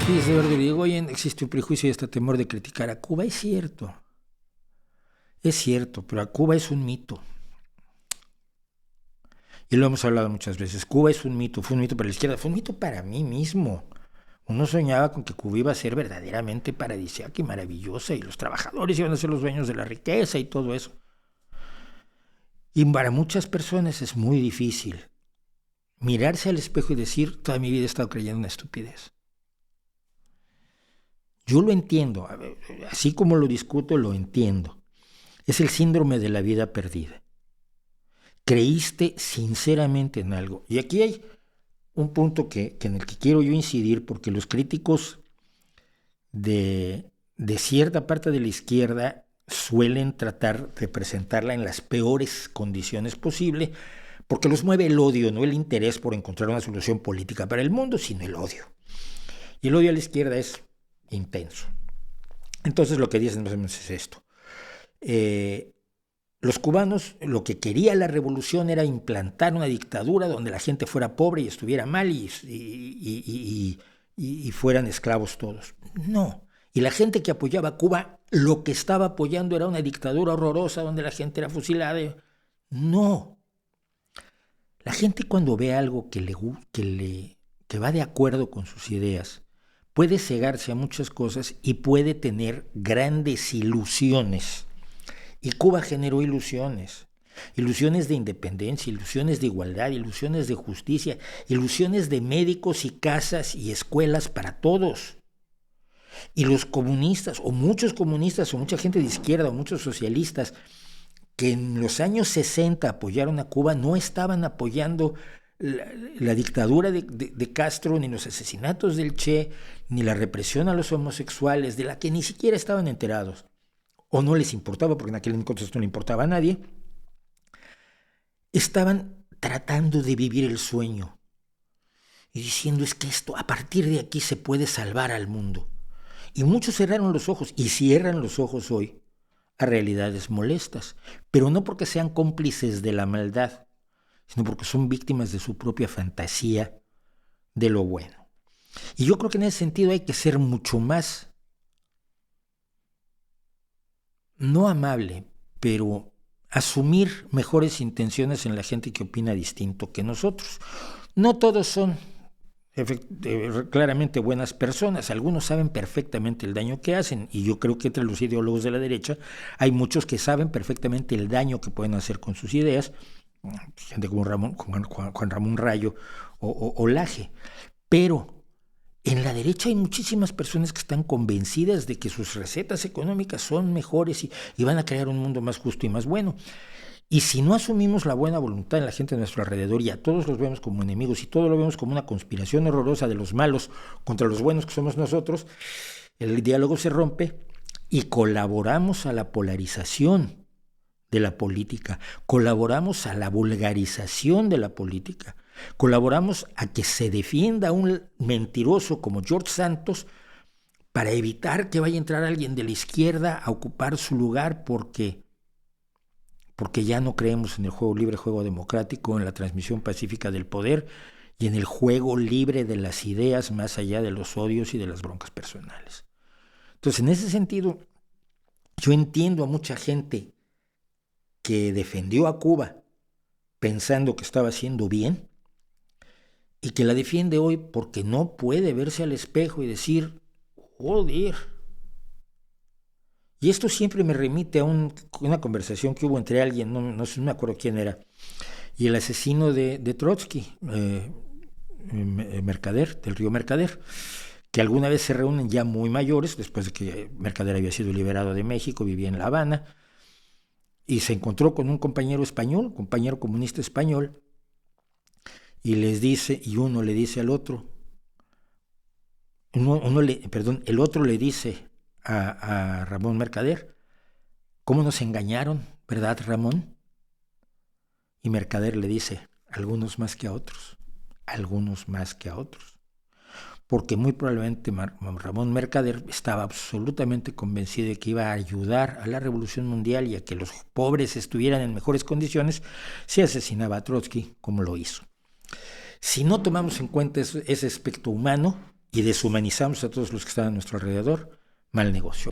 Dice Eduardo, digo, oye, existe un prejuicio y hasta temor de criticar a Cuba. Es cierto, pero a Cuba es un mito. Y lo hemos hablado muchas veces. Cuba es un mito, fue un mito para la izquierda, fue un mito para mí mismo. Uno soñaba con que Cuba iba a ser verdaderamente paradisíaca y maravillosa y los trabajadores iban a ser los dueños de la riqueza y todo eso. Y para muchas personas es muy difícil mirarse al espejo y decir, toda mi vida he estado creyendo una estupidez. Yo lo entiendo, así como lo discuto, lo entiendo. Es el síndrome de la vida perdida. Creíste sinceramente en algo. Y aquí hay un punto en el que quiero yo incidir, porque los críticos de cierta parte de la izquierda suelen tratar de presentarla en las peores condiciones posibles, porque los mueve el odio, no el interés por encontrar una solución política para el mundo, sino el odio. Y el odio a la izquierda es intenso. Entonces lo que dicen más o menos es esto. Los cubanos, lo que quería la revolución era implantar una dictadura donde la gente fuera pobre y estuviera mal y fueran esclavos todos. No. Y la gente que apoyaba a Cuba, lo que estaba apoyando era una dictadura horrorosa donde la gente era fusilada. No. La gente cuando ve algo que va de acuerdo con sus ideas, puede cegarse a muchas cosas y puede tener grandes ilusiones. Y Cuba generó ilusiones de independencia, ilusiones de igualdad, ilusiones de justicia, ilusiones de médicos y casas y escuelas para todos. Y los comunistas, o muchos comunistas, o mucha gente de izquierda, o muchos socialistas, que en los años 60 apoyaron a Cuba, no estaban apoyando la dictadura de Castro, ni los asesinatos del Che, ni la represión a los homosexuales, de la que ni siquiera estaban enterados, o no les importaba, porque en aquel entonces no le importaba a nadie. Estaban tratando de vivir el sueño y diciendo, es que esto, a partir de aquí se puede salvar al mundo. Y muchos cerraron los ojos, y cierran los ojos hoy a realidades molestas, pero no porque sean cómplices de la maldad, sino porque son víctimas de su propia fantasía de lo bueno. Y yo creo que en ese sentido hay que ser mucho más, no amable, pero asumir mejores intenciones en la gente que opina distinto que nosotros. No todos son claramente buenas personas, algunos saben perfectamente el daño que hacen, y yo creo que entre los ideólogos de la derecha hay muchos que saben perfectamente el daño que pueden hacer con sus ideas, gente como Juan Ramón Rayo o Laje. Pero en la derecha hay muchísimas personas que están convencidas de que sus recetas económicas son mejores y van a crear un mundo más justo y más bueno. Y si no asumimos la buena voluntad en la gente de nuestro alrededor y a todos los vemos como enemigos y todo lo vemos como una conspiración horrorosa de los malos contra los buenos que somos nosotros, el diálogo se rompe y colaboramos a la polarización de la política, colaboramos a la vulgarización de la política, colaboramos a que se defienda a un mentiroso como George Santos para evitar que vaya a entrar alguien de la izquierda a ocupar su lugar porque ya no creemos en el juego libre, juego democrático, en la transmisión pacífica del poder y en el juego libre de las ideas más allá de los odios y de las broncas personales. Entonces, en ese sentido, yo entiendo a mucha gente que defendió a Cuba pensando que estaba haciendo bien y que la defiende hoy porque no puede verse al espejo y decir, joder. Y esto siempre me remite a una conversación que hubo entre alguien, no me acuerdo quién era, y el asesino de Trotsky, Mercader, del río Mercader, que alguna vez se reúnen ya muy mayores, después de que Mercader había sido liberado de México, vivía en La Habana, y se encontró con un compañero español, compañero comunista español, y uno le dice al otro, el otro le dice a Ramón Mercader, ¿cómo nos engañaron, verdad, Ramón? Y Mercader le dice, algunos más que a otros, porque muy probablemente Ramón Mercader estaba absolutamente convencido de que iba a ayudar a la Revolución Mundial y a que los pobres estuvieran en mejores condiciones si asesinaba a Trotsky como lo hizo. Si no tomamos en cuenta ese aspecto humano, y deshumanizamos a todos los que están a nuestro alrededor, mal negocio.